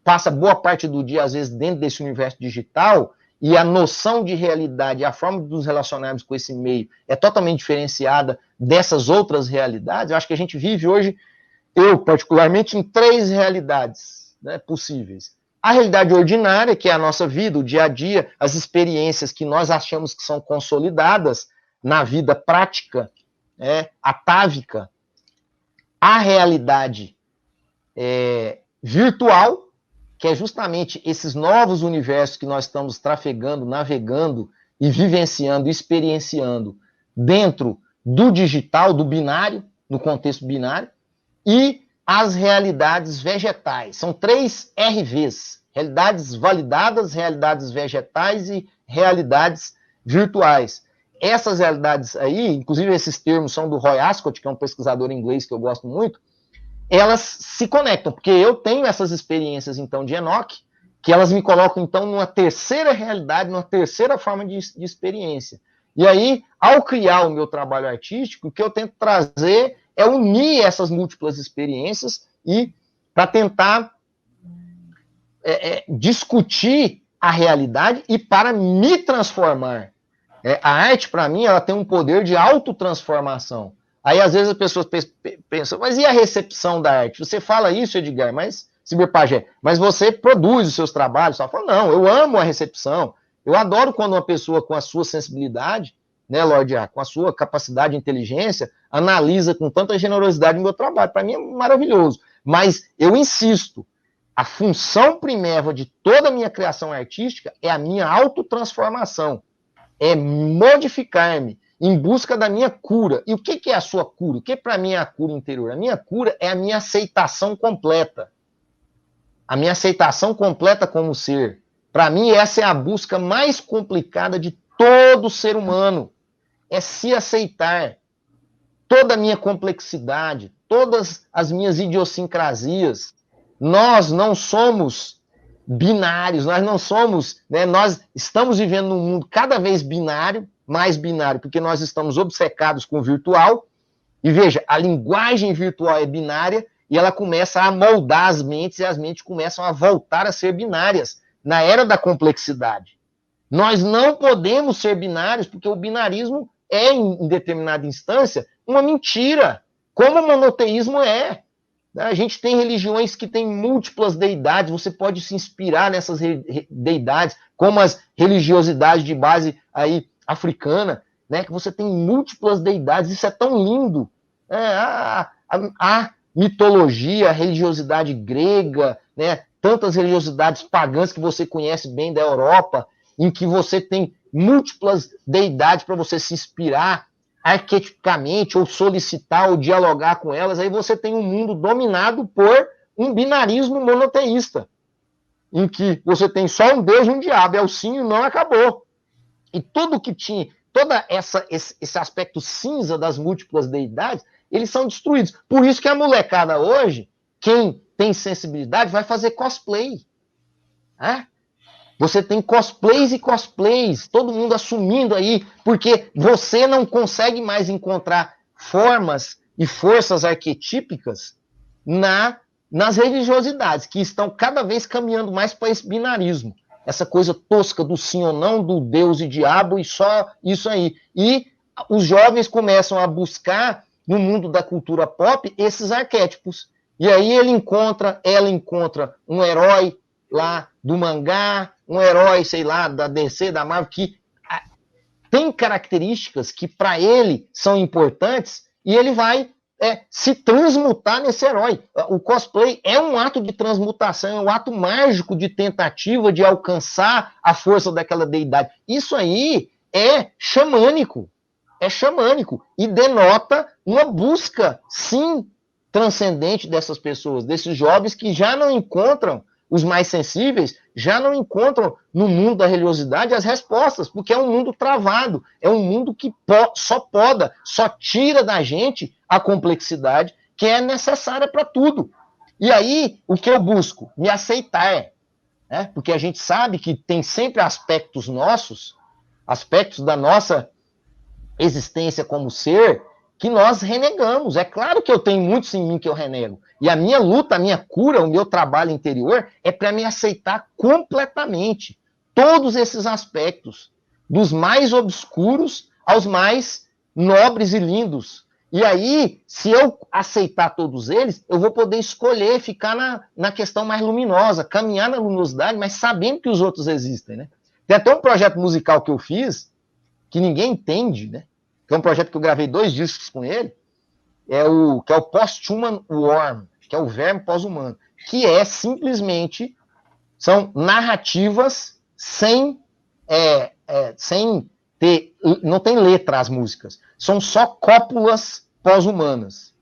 passa boa parte do dia, às vezes, dentro desse universo digital, e a noção de realidade, a forma de nos relacionarmos com esse meio é totalmente diferenciada dessas outras realidades. Eu acho que a gente vive hoje, eu particularmente, em 3 realidades, né, possíveis. A realidade ordinária, que é a nossa vida, o dia a dia, as experiências que nós achamos que são consolidadas na vida prática, atávica. A realidade virtual, que é justamente esses novos universos que nós estamos trafegando, navegando e vivenciando, experienciando dentro do digital, do binário, no contexto binário, e as realidades vegetais. São 3 RVs, realidades validadas, realidades vegetais e realidades virtuais. Essas realidades aí, inclusive esses termos são do Roy Ascott, que é um pesquisador inglês que eu gosto muito, elas se conectam, porque eu tenho essas experiências, então, de Enoch, que elas me colocam, então, numa terceira realidade, numa terceira forma de experiência. E aí, ao criar o meu trabalho artístico, o que eu tento trazer é unir essas múltiplas experiências e para tentar discutir a realidade e para me transformar. A arte, para mim, ela tem um poder de autotransformação. Aí, às vezes, as pessoas pensam, mas e a recepção da arte? Você fala isso, Edgar, mas, Ciberpagé, mas você produz os seus trabalhos. Só fala, não, eu amo a recepção. Eu adoro quando uma pessoa com a sua sensibilidade, né, Lorde A, com a sua capacidade de inteligência, analisa com tanta generosidade o meu trabalho. Para mim é maravilhoso. Mas eu insisto, a função priméria de toda a minha criação artística é a minha autotransformação. É modificar-me em busca da minha cura. E o que é a sua cura? O que para mim é a cura interior? A minha cura é a minha aceitação completa. A minha aceitação completa como ser. Para mim, essa é a busca mais complicada de todo ser humano. É se aceitar. Toda a minha complexidade, todas as minhas idiosincrasias. Nós não somos binários, nós não somos, né, nós estamos vivendo num mundo cada vez binário, mais binário, porque nós estamos obcecados com o virtual, e veja, a linguagem virtual é binária, e ela começa a moldar as mentes, e as mentes começam a voltar a ser binárias, na era da complexidade. Nós não podemos ser binários, porque o binarismo é, em determinada instância, uma mentira, como o monoteísmo é. A gente tem religiões que têm múltiplas deidades, você pode se inspirar nessas deidades, como as religiosidades de base aí africana, né, que você tem múltiplas deidades, isso é tão lindo. A mitologia, a religiosidade grega, né, tantas religiosidades pagãs que você conhece bem da Europa, em que você tem múltiplas deidades para você se inspirar arquetipicamente, ou solicitar, ou dialogar com elas, aí você tem um mundo dominado por um binarismo monoteísta, em que você tem só um Deus e um diabo, é o sim e o não, acabou. E tudo que tinha, esse aspecto cinza das múltiplas deidades, eles são destruídos. Por isso que a molecada hoje, quem tem sensibilidade, vai fazer cosplay. Né? Você tem cosplays e cosplays, todo mundo assumindo aí, porque você não consegue mais encontrar formas e forças arquetípicas nas religiosidades, que estão cada vez caminhando mais para esse binarismo. Essa coisa tosca do sim ou não, do Deus e diabo, e só isso aí. E os jovens começam a buscar, no mundo da cultura pop, esses arquétipos. E aí ela encontra um herói lá do mangá, um herói, sei lá, da DC, da Marvel, que tem características que para ele são importantes, e ele vai se transmutar nesse herói. O cosplay é um ato de transmutação, é um ato mágico de tentativa de alcançar a força daquela deidade. Isso aí é xamânico, e denota uma busca, sim, transcendente dessas pessoas, desses jovens que já não encontram, os mais sensíveis, já não encontram no mundo da religiosidade as respostas, porque é um mundo travado, é um mundo que só tira da gente a complexidade que é necessária para tudo. E aí, o que eu busco? Me aceitar, né? Porque a gente sabe que tem sempre aspectos nossos, aspectos da nossa existência como ser, que nós renegamos. É claro que eu tenho muitos em mim que eu renego. E a minha luta, a minha cura, o meu trabalho interior é para me aceitar completamente. Todos esses aspectos, dos mais obscuros aos mais nobres e lindos. E aí, se eu aceitar todos eles, eu vou poder escolher ficar na questão mais luminosa, caminhar na luminosidade, mas sabendo que os outros existem, né? Tem até um projeto musical que eu fiz, que ninguém entende, né? Que é um projeto que eu gravei 2 discos com ele, que é o Post-Human Worm, que é o verme pós-humano, que é simplesmente, são narrativas sem ter, não tem letra as músicas, são só cópulas pós-humanas,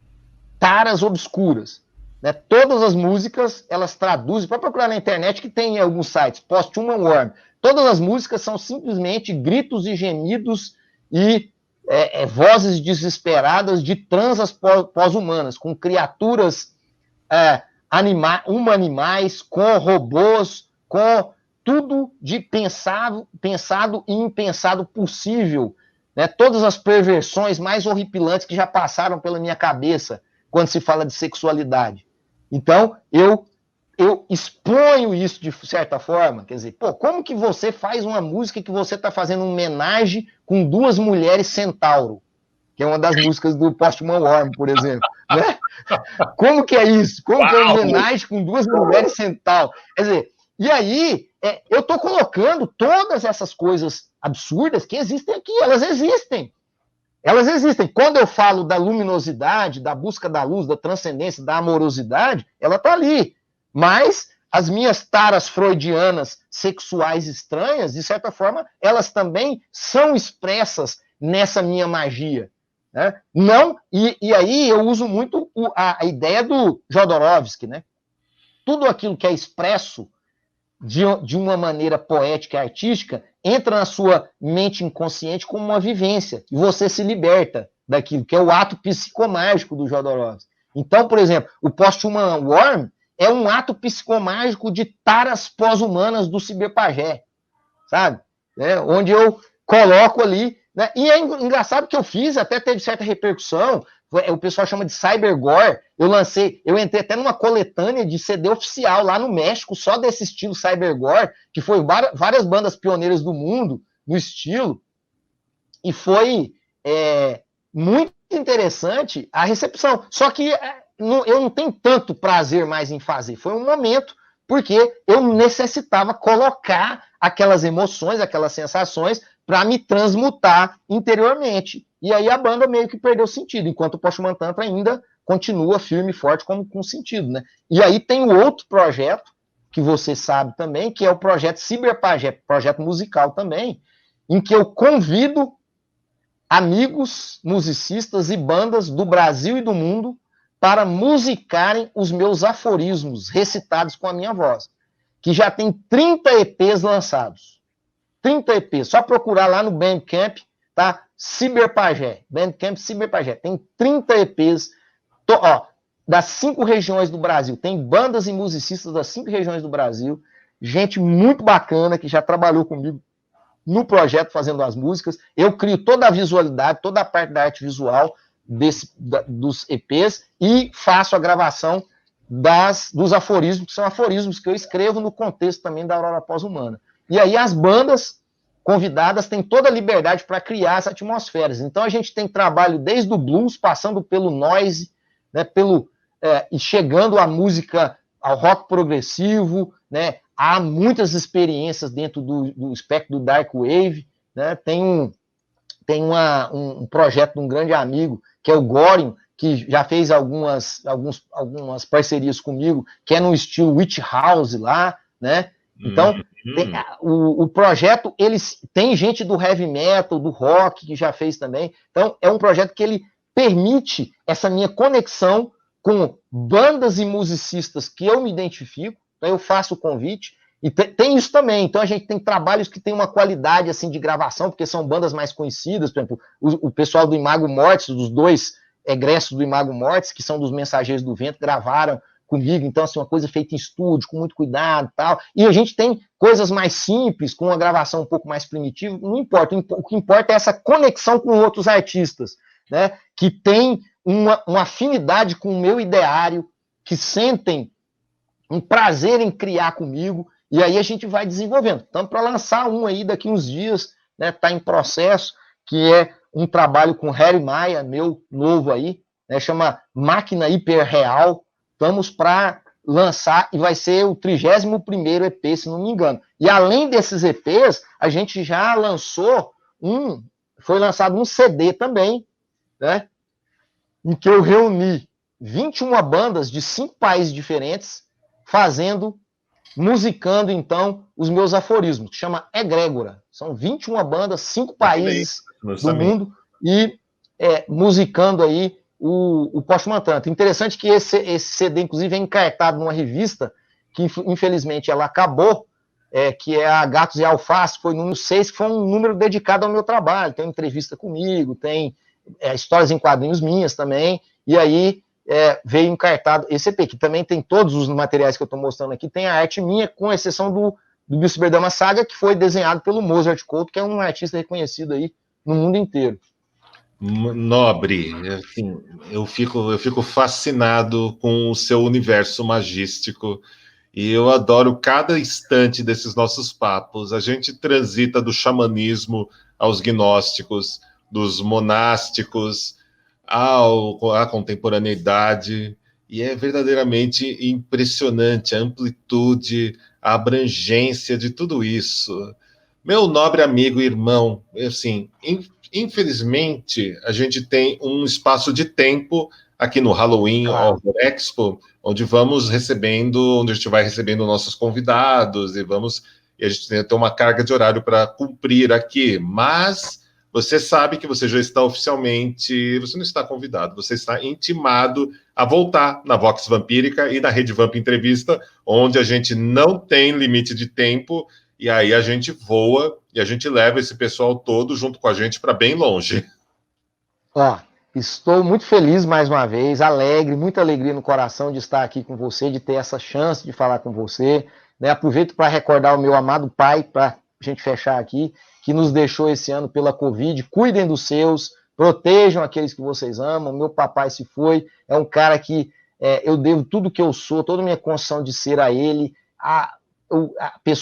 taras obscuras. Né? Todas as músicas, elas traduzem, pode procurar na internet que tem em alguns sites, Post-Human Worm, todas as músicas são simplesmente gritos e gemidos e vozes desesperadas de transas pós-humanas, com criaturas humanimais, com robôs, com tudo de pensado e impensado possível. Né? Todas as perversões mais horripilantes que já passaram pela minha cabeça quando se fala de sexualidade. Então, eu exponho isso de certa forma, quer dizer, como que você faz uma música que você está fazendo uma homenagem com 2 mulheres centauro, que é uma das músicas do Post-Human Worm, por exemplo, né? Como que é isso? Como que é uma homenagem com 2 mulheres centauro? Quer dizer, e aí, eu estou colocando todas essas coisas absurdas que existem aqui, elas existem. Elas existem. Quando eu falo da luminosidade, da busca da luz, da transcendência, da amorosidade, ela está ali. Mas as minhas taras freudianas sexuais estranhas, de certa forma, elas também são expressas nessa minha magia. Né? Não, e aí eu uso muito a ideia do Jodorowsky. Né? Tudo aquilo que é expresso de uma maneira poética e artística entra na sua mente inconsciente como uma vivência, e você se liberta daquilo, que é o ato psicomágico do Jodorowsky. Então, por exemplo, o Post-Human Worm é um ato psicomágico de taras pós-humanas do Cyberpagé, sabe? Onde eu coloco ali, né? E é engraçado que eu fiz, até teve certa repercussão, o pessoal chama de cybergore, eu entrei até numa coletânea de CD oficial lá no México, só desse estilo cybergore, que foi várias bandas pioneiras do mundo no estilo, e foi muito interessante a recepção, só que eu não tenho tanto prazer mais em fazer, foi um momento, porque eu necessitava colocar aquelas emoções, aquelas sensações, para me transmutar interiormente. E aí a banda meio que perdeu sentido, enquanto o Post-Human Tantra ainda continua firme e forte com sentido. Né? E aí tem o outro projeto, que você sabe também, que é o projeto Ciberpajé, projeto musical também, em que eu convido amigos, musicistas e bandas do Brasil e do mundo para musicarem os meus aforismos recitados com a minha voz, que já tem 30 EPs lançados. 30 EPs, só procurar lá no Bandcamp, tá? Ciberpajé, Bandcamp Ciberpajé, tem 30 EPs, das 5 regiões do Brasil, tem bandas e musicistas das 5 regiões do Brasil, gente muito bacana que já trabalhou comigo no projeto fazendo as músicas, eu crio toda a visualidade, toda a parte da arte visual dos EPs e faço a gravação dos aforismos, que são aforismos que eu escrevo no contexto também da Aurora Pós-Humana. E aí as bandas convidadas têm toda a liberdade para criar as atmosferas. Então a gente tem trabalho desde o blues, passando pelo noise, né, e chegando à música, ao rock progressivo, né? Há muitas experiências dentro do espectro do Dark Wave, né? Tem um projeto de um grande amigo, que é o Gorin, que já fez algumas parcerias comigo, que é no estilo Witch House lá, né? Então, o projeto, tem gente do heavy metal, do rock, que já fez também. Então, é um projeto que ele permite essa minha conexão com bandas e musicistas que eu me identifico. Então, eu faço o convite. E tem isso também. Então, a gente tem trabalhos que tem uma qualidade assim de gravação, porque são bandas mais conhecidas. Por exemplo, o pessoal do Imago Mortis, dos 2 egressos do Imago Mortis, que são dos Mensageiros do Vento, gravaram comigo. Então, assim, uma coisa feita em estúdio, com muito cuidado e tal. E a gente tem coisas mais simples, com uma gravação um pouco mais primitiva. Não importa. O que importa é essa conexão com outros artistas, né? Que tem uma afinidade com o meu ideário, que sentem um prazer em criar comigo, e aí a gente vai desenvolvendo. Estamos para lançar um aí daqui uns dias, né? Está em processo, que é um trabalho com Harry Maia, meu novo aí, né? Chama Máquina Hiperreal. Estamos para lançar, e vai ser o 31º EP, se não me engano. E além desses EPs, a gente já lançou foi lançado um CD também, né? Em que eu reuni 21 bandas de 5 países diferentes, musicando, então, os meus aforismos, que chama Egrégora. São 21 bandas, 5 países do mundo, e musicando aí o Postman Tantra. Interessante que esse CD, inclusive, é encartado numa revista, que infelizmente ela acabou, que é a Gatos e Alface, foi o número 6, que foi um número dedicado ao meu trabalho. Tem entrevista comigo, tem histórias em quadrinhos minhas também, e aí veio encartado esse EP, que também tem todos os materiais que eu estou mostrando aqui, tem a arte minha, com exceção do Bilciberdama Saga, que foi desenhado pelo Mozart Couto, que é um artista reconhecido aí no mundo inteiro. Nobre, assim, eu fico fascinado com o seu universo magístico, e eu adoro cada instante desses nossos papos. A gente transita do xamanismo aos gnósticos, dos monásticos à contemporaneidade, e é verdadeiramente impressionante a amplitude, a abrangência de tudo isso. Meu nobre amigo e irmão, assim, infelizmente, a gente tem um espaço de tempo aqui no Halloween Horror Expo, onde a gente vai recebendo nossos convidados, e a gente tem uma carga de horário para cumprir aqui, mas você sabe que você já está oficialmente, você não está convidado, você está intimado a voltar na Vox Vampírica e na Rede Vamp Entrevista, onde a gente não tem limite de tempo, e aí a gente voa e a gente leva esse pessoal todo junto com a gente para bem longe. Estou muito feliz mais uma vez, alegre, muita alegria no coração de estar aqui com você, de ter essa chance de falar com você, né? Aproveito para recordar o meu amado pai, para a gente fechar aqui, que nos deixou esse ano pela Covid. Cuidem dos seus, protejam aqueles que vocês amam. Meu papai se foi, é um cara que eu devo tudo que eu sou, toda a minha construção de ser a ele,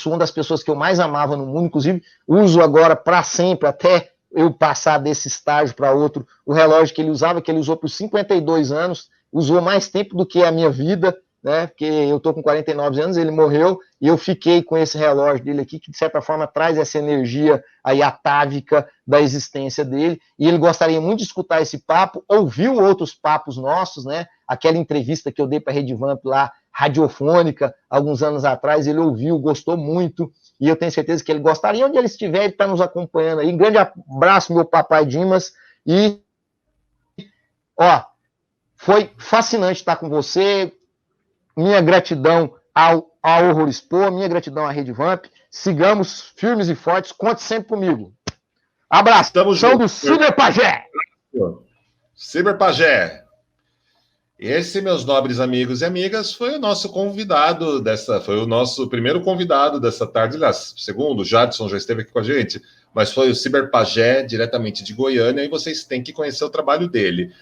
uma das pessoas que eu mais amava no mundo, inclusive uso agora para sempre, até eu passar desse estágio para outro, o relógio que ele usou por 52 anos, usou mais tempo do que a minha vida, né? Porque eu estou com 49 anos, ele morreu, e eu fiquei com esse relógio dele aqui, que de certa forma traz essa energia aí atávica da existência dele, e ele gostaria muito de escutar esse papo, ouviu outros papos nossos, né? Aquela entrevista que eu dei para a Rede Vamp lá radiofônica, alguns anos atrás, ele ouviu, gostou muito, e eu tenho certeza que ele gostaria. Onde ele estiver, ele está nos acompanhando aí. Um grande abraço, meu papai Dimas, e, ó, foi fascinante estar com você, minha gratidão ao Horror Expo, minha gratidão à Rede Vamp, sigamos firmes e fortes, conte sempre comigo. Abraço, Estamos são do juntos. Ciberpajé! Ciberpajé. Esse, meus nobres amigos e amigas, foi o nosso convidado foi o nosso primeiro convidado dessa tarde, aliás, segundo, o Jadson já esteve aqui com a gente, mas foi o Ciberpajé, diretamente de Goiânia, e vocês têm que conhecer o trabalho dele.